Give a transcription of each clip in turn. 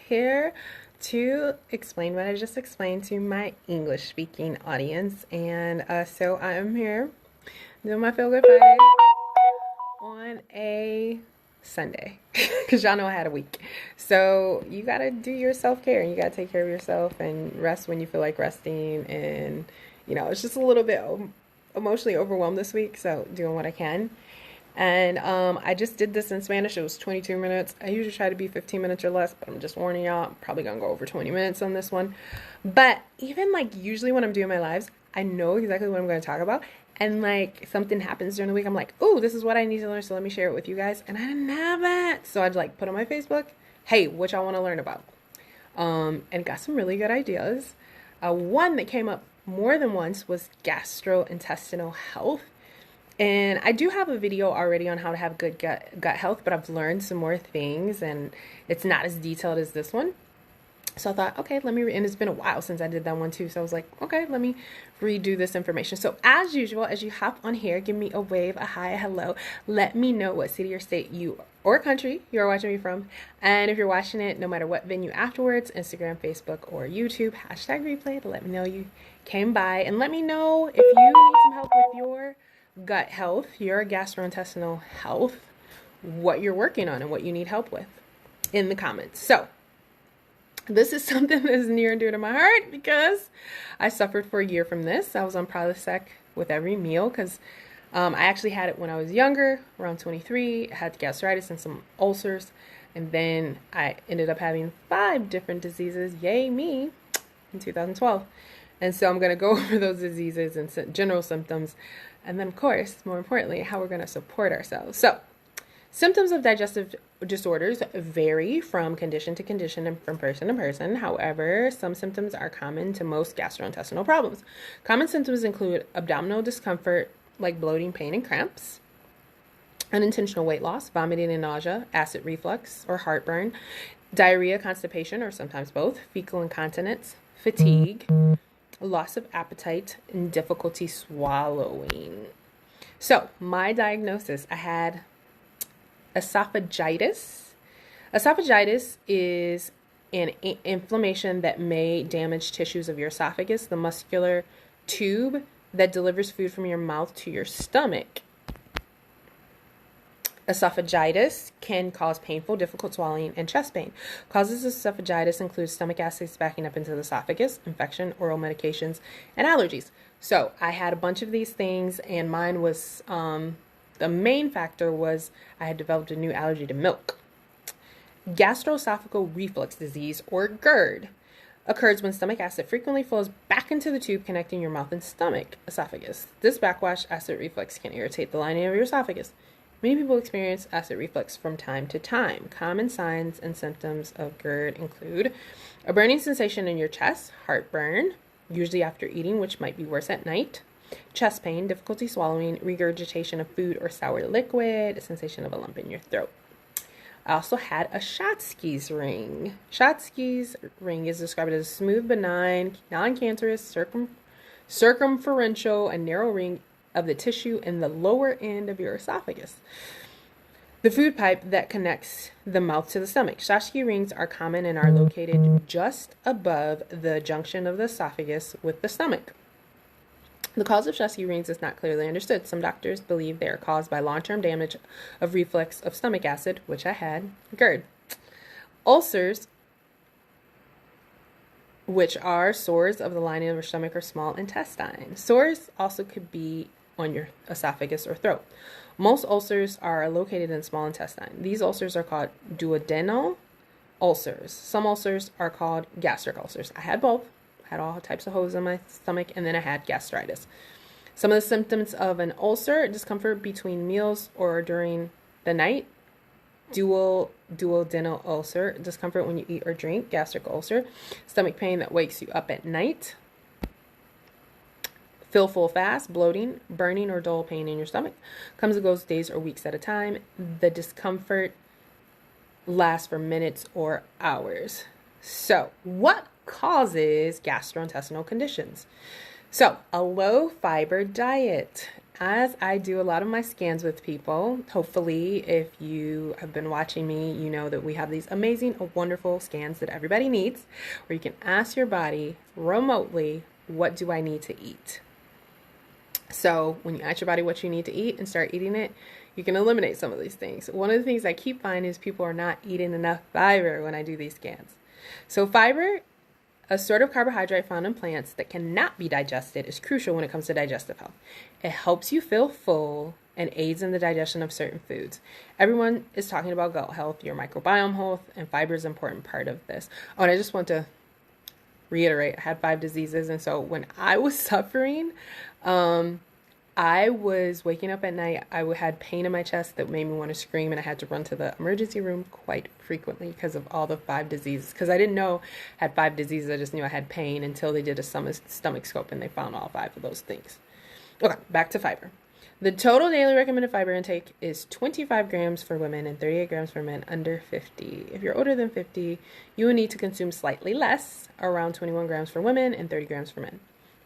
here to explain what I just explained to my English speaking audience. And so I am here doing my Feel Good Friday on a Sunday because y'all know I had a week. So you got to do your self-care and you got to take care of yourself and rest when you feel like resting. And, you know, it's just a little bit emotionally overwhelmed this week. So doing what I can. And I just did this in Spanish. It was 22 minutes. I usually try to be 15 minutes or less, but I'm just warning y'all, I'm probably going to go over 20 minutes on this one. But even like usually when I'm doing my lives, I know exactly what I'm going to talk about. And like something happens during the week, I'm like, oh, this is what I need to learn, so let me share it with you guys. And I didn't have it. So I'd like put on my Facebook, hey, what y'all want to learn about? And got some really good ideas. One that came up more than once was gastrointestinal health. And I do have a video already on how to have good gut health, but I've learned some more things and it's not as detailed as this one. So I thought, okay, and it's been a while since I did that one too. So I was like, okay, let me redo this information. So as usual, as you hop on here, give me a wave, a hi, a hello. Let me know what city or state or country you're watching me from. And if you're watching it, no matter what venue afterwards, Instagram, Facebook, or YouTube, hashtag replay to let me know you came by. And let me know if you need some help with your gut health, your gastrointestinal health, what you're working on and what you need help with in the comments. So this is something that is near and dear to my heart because I suffered for a year from this. I was on Prilosec with every meal because I actually had it when I was younger, around 23. I had gastritis and some ulcers. And then I ended up having 5 different diseases, yay me, in 2012. And so I'm going to go over those diseases and general symptoms. And then, of course, more importantly, how we're going to support ourselves. So, symptoms of digestive disorders vary from condition to condition and from person to person. However, some symptoms are common to most gastrointestinal problems. Common symptoms include abdominal discomfort, like bloating, pain, and cramps, unintentional weight loss, vomiting and nausea, acid reflux or heartburn, diarrhea, constipation, or sometimes both, fecal incontinence, fatigue, loss of appetite, and difficulty swallowing. So, my diagnosis, I had esophagitis. Esophagitis is an inflammation that may damage tissues of your esophagus, the muscular tube that delivers food from your mouth to your stomach. Esophagitis can cause painful, difficult swallowing, and chest pain. Causes of esophagitis include stomach acids backing up into the esophagus, infection, oral medications, and allergies. So I had a bunch of these things, and mine was, the main factor was I had developed a new allergy to milk. Gastroesophageal reflux disease, or GERD, occurs when stomach acid frequently flows back into the tube connecting your mouth and stomach, esophagus. This backwash acid reflux can irritate the lining of your esophagus. Many people experience acid reflux from time to time. Common signs and symptoms of GERD include a burning sensation in your chest, heartburn, usually after eating, which might be worse at night, chest pain, difficulty swallowing, regurgitation of food or sour liquid, a sensation of a lump in your throat. I also had a Schatzki's ring. Schatzki's ring is described as a smooth, benign, non-cancerous, circumferential, and narrow ring of the tissue in the lower end of your esophagus, the food pipe that connects the mouth to the stomach. Schatzki rings are common and are located just above the junction of the esophagus with the stomach. The cause of Schatzki rings is not clearly understood. Some doctors believe they are caused by long-term damage of reflux of stomach acid, which I had, GERD. Ulcers, which are sores of the lining of your stomach or small intestine. Sores also could be on your esophagus or throat. Most ulcers are located in the small intestine. These ulcers are called duodenal ulcers. Some ulcers are called gastric ulcers. I had both. I had all types of holes in my stomach, and then I had gastritis. Some of the symptoms of an ulcer: discomfort between meals or during the night. Duodenal ulcer, discomfort when you eat or drink. Gastric ulcer, stomach pain that wakes you up at night. Feel full fast, bloating, burning, or dull pain in your stomach. Comes and goes days or weeks at a time. The discomfort lasts for minutes or hours. So, what causes gastrointestinal conditions? So, a low fiber diet. as I do a lot of my scans with people, hopefully if you have been watching me, you know that we have these amazing, wonderful scans that everybody needs, where you can ask your body remotely, what do I need to eat? So when you ask your body what you need to eat and start eating it, you can eliminate some of these things. One of the things I keep finding is people are not eating enough fiber when I do these scans. So fiber, a sort of carbohydrate found in plants that cannot be digested, is crucial when it comes to digestive health. It helps you feel full and aids in the digestion of certain foods. Everyone is talking about gut health, your microbiome health, and fiber is an important part of this. Oh, and I just want to reiterate, I had 5 diseases, and so when I was suffering, I was waking up at night, I had pain in my chest that made me want to scream, and I had to run to the emergency room quite frequently because of all the 5 diseases. Because I didn't know I had 5 diseases, I just knew I had pain until they did a stomach scope and they found all 5 of those things. Okay, back to fiber. The total daily recommended fiber intake is 25 grams for women and 38 grams for men under 50. If you're older than 50, you will need to consume slightly less, around 21 grams for women and 30 grams for men.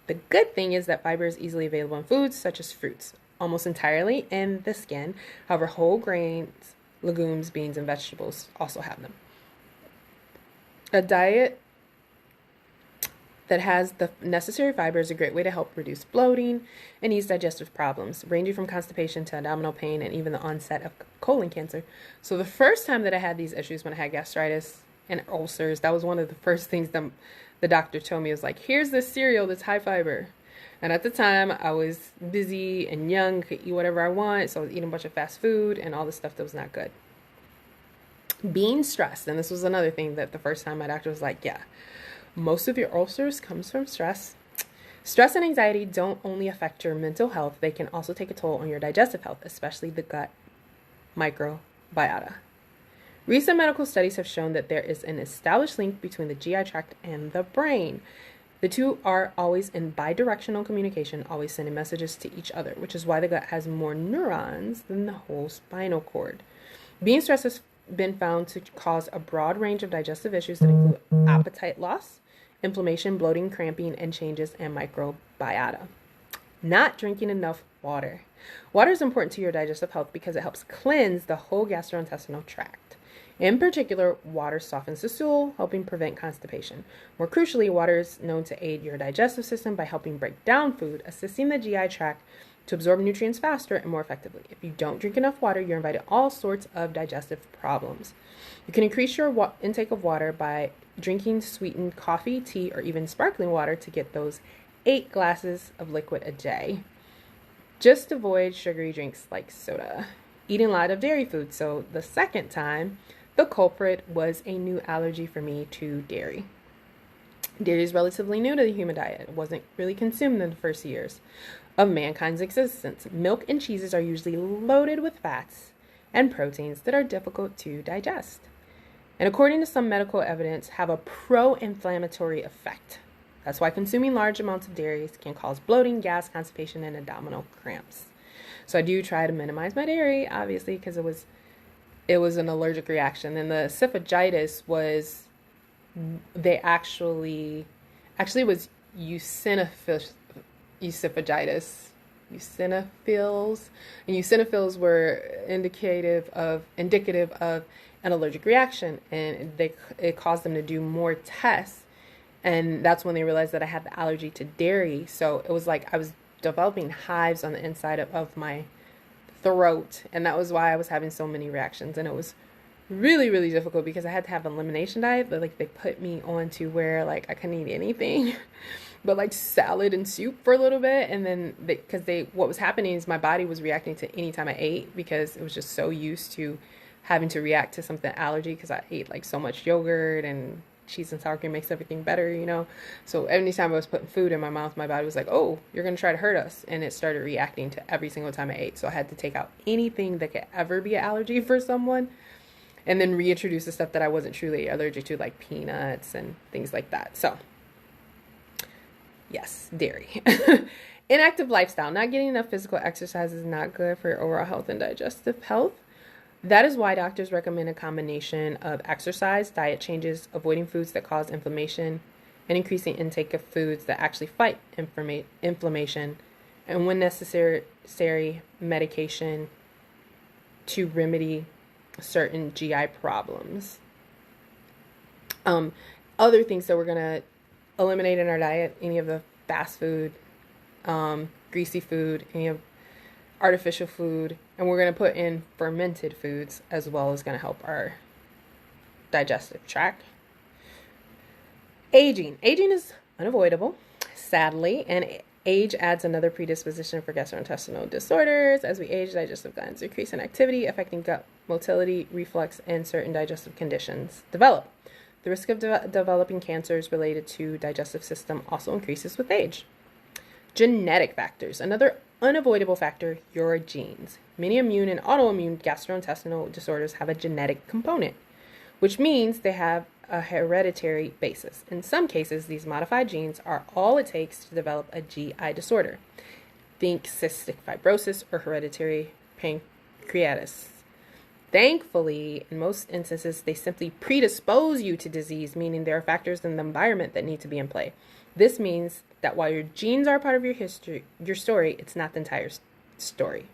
The good thing is that fiber is easily available in foods such as fruits, almost entirely in the skin. However, whole grains, legumes, beans, and vegetables also have them. A diet that has the necessary fiber is a great way to help reduce bloating and ease digestive problems, ranging from constipation to abdominal pain and even the onset of colon cancer. So the first time that I had these issues, when I had gastritis and ulcers, that was one of the first things that the doctor told me. Was like, here's this cereal that's high fiber. And at the time, I was busy and young, could eat whatever I want, so I was eating a bunch of fast food and all this stuff that was not good. Being stressed, and this was another thing that the first time my doctor was like, yeah, most of your ulcers comes from stress. Stress and anxiety don't only affect your mental health, they can also take a toll on your digestive health, especially the gut microbiota. Recent medical studies have shown that there is an established link between the GI tract and the brain. The two are always in bidirectional communication, always sending messages to each other, which is why the gut has more neurons than the whole spinal cord. Being stressed has been found to cause a broad range of digestive issues that include appetite loss, inflammation, bloating, cramping, and changes in microbiota. Not drinking enough water. Water is important to your digestive health because it helps cleanse the whole gastrointestinal tract. In particular, water softens the stool, helping prevent constipation. More crucially, water is known to aid your digestive system by helping break down food, assisting the GI tract to absorb nutrients faster and more effectively. If you don't drink enough water, you're invited all sorts of digestive problems. You can increase your intake of water by drinking sweetened coffee, tea, or even sparkling water to get those 8 glasses of liquid a day. Just avoid sugary drinks like soda. Eating a lot of dairy food. So the second time, the culprit was a new allergy for me to dairy. Dairy is relatively new to the human diet. It wasn't really consumed in the first years of mankind's existence. Milk and cheeses are usually loaded with fats and proteins that are difficult to digest, and according to some medical evidence, have a pro-inflammatory effect. That's why consuming large amounts of dairies can cause bloating, gas, constipation, and abdominal cramps. So I do try to minimize my dairy, obviously, because it was an allergic reaction. And the esophagitis was, they actually was eosinophilitis. Eosinophils. And eosinophils were indicative of an allergic reaction, and it caused them to do more tests. And that's when they realized that I had the allergy to dairy. So it was like I was developing hives on the inside of my throat, and that was why I was having so many reactions. And it was really, really difficult because I had to have an elimination diet, but like they put me on to where like I couldn't eat anything but like salad and soup for a little bit. And then what was happening is my body was reacting to any time I ate, because it was just so used to having to react to something allergy, because I ate like so much yogurt, and cheese and sour cream makes everything better, you know. So anytime I was putting food in my mouth, my body was like, oh, you're going to try to hurt us. And it started reacting to every single time I ate. So I had to take out anything that could ever be an allergy for someone, and then reintroduce the stuff that I wasn't truly allergic to, like peanuts and things like that. So yes, dairy. Inactive lifestyle. Not getting enough physical exercise is not good for your overall health and digestive health. That is why doctors recommend a combination of exercise, diet changes, avoiding foods that cause inflammation, and increasing intake of foods that actually fight inflammation, and when necessary, unnecessary medication to remedy certain GI problems. Other things that we're going to eliminate in our diet, any of the fast food, greasy food, any of artificial food, and we're going to put in fermented foods as well as going to help our digestive tract. Aging is unavoidable, sadly, and age adds another predisposition for gastrointestinal disorders. As we age, digestive glands decrease in activity, affecting gut motility, reflux, and certain digestive conditions develop. The risk of developing cancers related to digestive system also increases with age. Genetic factors. Another unavoidable factor, your genes. Many immune and autoimmune gastrointestinal disorders have a genetic component, which means they have a hereditary basis. In some cases, these modified genes are all it takes to develop a GI disorder. Think cystic fibrosis or hereditary pancreatitis. Thankfully, in most instances, they simply predispose you to disease, meaning there are factors in the environment that need to be in play. This means that while your genes are part of your story, it's not the entire story.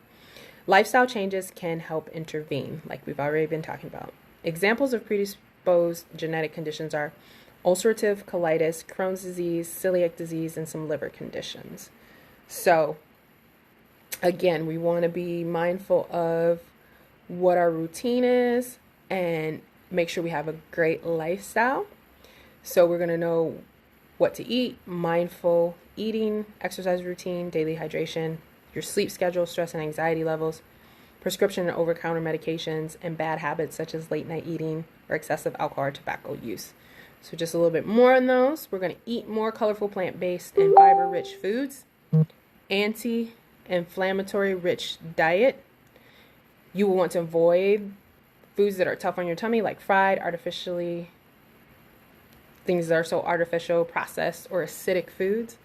Lifestyle changes can help intervene, like we've already been talking about. Examples of predisposed genetic conditions are ulcerative colitis, Crohn's disease, celiac disease, and some liver conditions. So, again, we want to be mindful of what our routine is and make sure we have a great lifestyle. So we're going to know what to eat, mindful eating, exercise routine, daily hydration, your sleep schedule, stress and anxiety levels, prescription and over-the-counter medications, and bad habits such as late-night eating or excessive alcohol or tobacco use. So just a little bit more on those. We're going to eat more colorful plant-based and fiber-rich foods, anti-inflammatory rich diet. You will want to avoid foods that are tough on your tummy, like fried, artificially, things that are so artificial, processed, or acidic foods.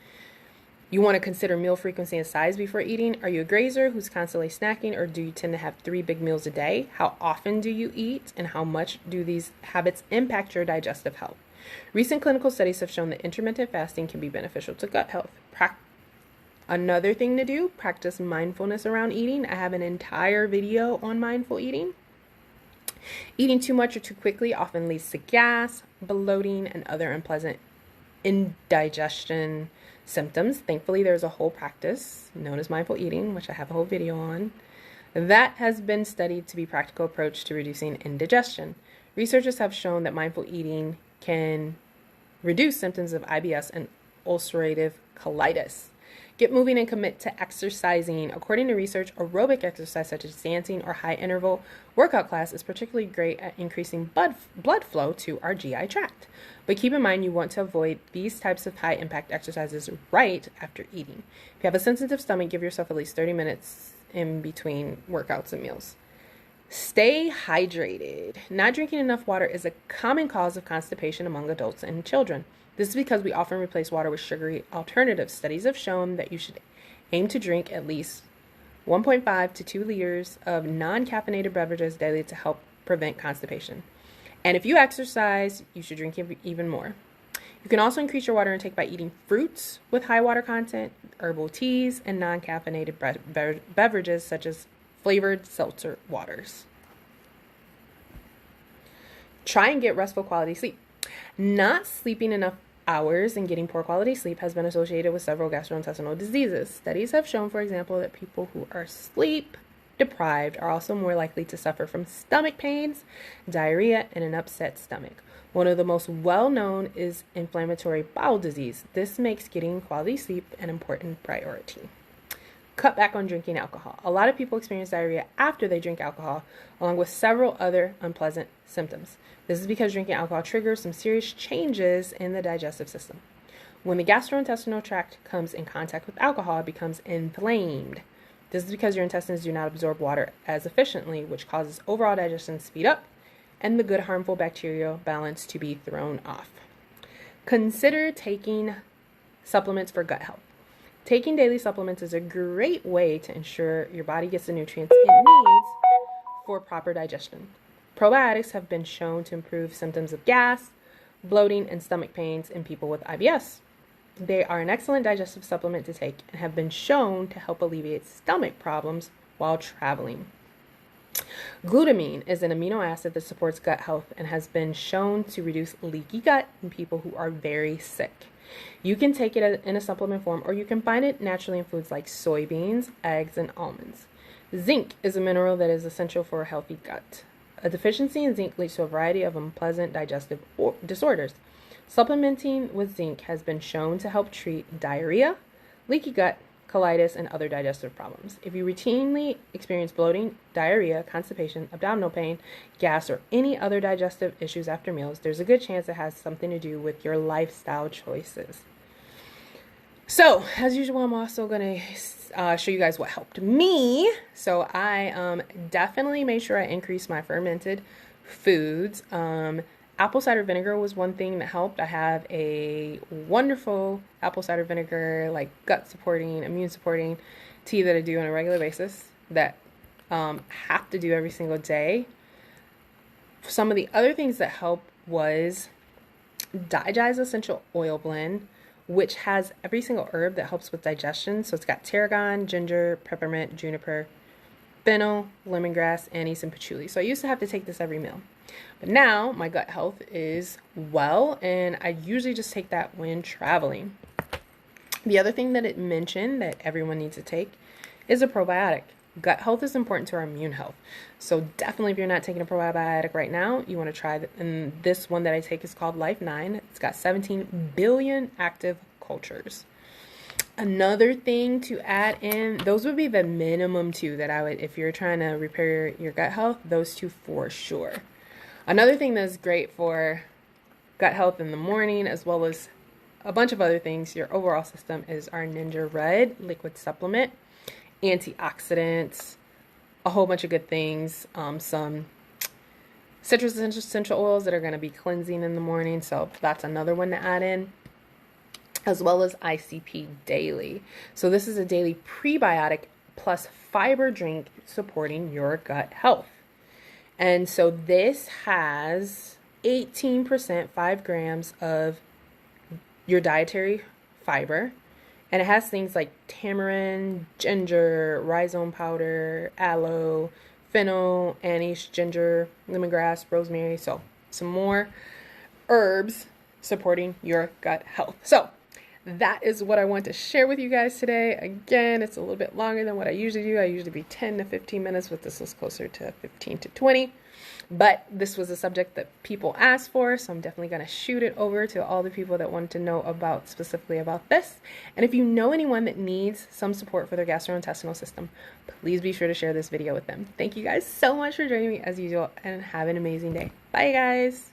You want to consider meal frequency and size before eating. Are you a grazer who's constantly snacking, or do you tend to have 3 big meals a day? How often do you eat, and how much do these habits impact your digestive health? Recent clinical studies have shown that intermittent fasting can be beneficial to gut health. Another thing to do, practice mindfulness around eating. I have an entire video on mindful eating. Eating too much or too quickly often leads to gas, bloating, and other unpleasant indigestion symptoms. Thankfully, there's a whole practice known as mindful eating, which I have a whole video on, that has been studied to be a practical approach to reducing indigestion. Researchers have shown that mindful eating can reduce symptoms of IBS and ulcerative colitis. Get moving and commit to exercising. According to research, aerobic exercise such as dancing or high interval workout class is particularly great at increasing blood flow to our GI tract. But keep in mind you want to avoid these types of high impact exercises right after eating. If you have a sensitive stomach, give yourself at least 30 minutes in between workouts and meals. Stay hydrated. Not drinking enough water is a common cause of constipation among adults and children. This is because we often replace water with sugary alternatives. Studies have shown that you should aim to drink at least 1.5 to 2 liters of non-caffeinated beverages daily to help prevent constipation. And if you exercise, you should drink even more. You can also increase your water intake by eating fruits with high water content, herbal teas, and non-caffeinated beverages such as flavored seltzer waters. Try and get restful quality sleep. Not sleeping enough hours and getting poor quality sleep has been associated with several gastrointestinal diseases. Studies have shown, for example, that people who are sleep deprived are also more likely to suffer from stomach pains, diarrhea, and an upset stomach. One of the most well-known is inflammatory bowel disease. This makes getting quality sleep an important priority. Cut back on drinking alcohol. A lot of people experience diarrhea after they drink alcohol, along with several other unpleasant symptoms. This is because drinking alcohol triggers some serious changes in the digestive system. When the gastrointestinal tract comes in contact with alcohol, it becomes inflamed. This is because your intestines do not absorb water as efficiently, which causes overall digestion to speed up and the good harmful bacterial balance to be thrown off. Consider taking supplements for gut health. Taking daily supplements is a great way to ensure your body gets the nutrients it needs for proper digestion. Probiotics have been shown to improve symptoms of gas, bloating, and stomach pains in people with IBS. They are an excellent digestive supplement to take and have been shown to help alleviate stomach problems while traveling. Glutamine is an amino acid that supports gut health and has been shown to reduce leaky gut in people who are very sick. You can take it in a supplement form, or you can find it naturally in foods like soybeans, eggs, and almonds. Zinc is a mineral that is essential for a healthy gut. A deficiency in zinc leads to a variety of unpleasant digestive disorders. Supplementing with zinc has been shown to help treat diarrhea, leaky gut, colitis, and other digestive problems. If you routinely experience bloating, diarrhea, constipation, abdominal pain, gas, or any other digestive issues after meals, there's a good chance it has something to do with your lifestyle choices. So, as usual, I'm also going to show you guys what helped me. So I definitely made sure I increased my fermented foods. Apple cider vinegar was one thing that helped. I have a wonderful apple cider vinegar, like gut supporting, immune supporting tea that I do on a regular basis that have to do every single day. Some of the other things that help was Digest Essential Oil Blend, which has every single herb that helps with digestion. So it's got tarragon, ginger, peppermint, juniper, fennel, lemongrass, anise, and patchouli. So I used to have to take this every meal. But now my gut health is well, and I usually just take that when traveling. The other thing that it mentioned that everyone needs to take is a probiotic. Gut health is important to our immune health. So definitely if you're not taking a probiotic right now, you want to try and this one that I take is called Life 9. It's got 17 billion active cultures. Another thing to add in, those would be the minimum two that I would, if you're trying to repair your gut health, those two for sure. Another thing that's great for gut health in the morning, as well as a bunch of other things, your overall system, is our Ninja Red liquid supplement. Antioxidants, a whole bunch of good things, some citrus essential oils that are going to be cleansing in the morning, so that's another one to add in, as well as ICP Daily. So this is a daily prebiotic plus fiber drink supporting your gut health. And so this has 18%, 5 grams of your dietary fiber. And it has things like tamarind, ginger, rhizome powder, aloe, fennel, anise, ginger, lemongrass, rosemary. So some more herbs supporting your gut health. So that is what I want to share with you guys today. Again, it's a little bit longer than what I usually do. I usually be 10 to 15 minutes, but this was closer to 15 to 20. But this was a subject that people asked for, so I'm definitely going to shoot it over to all the people that wanted to know about specifically about this. And if you know anyone that needs some support for their gastrointestinal system, please be sure to share this video with them. Thank you guys so much for joining me as usual, and have an amazing day. Bye, guys.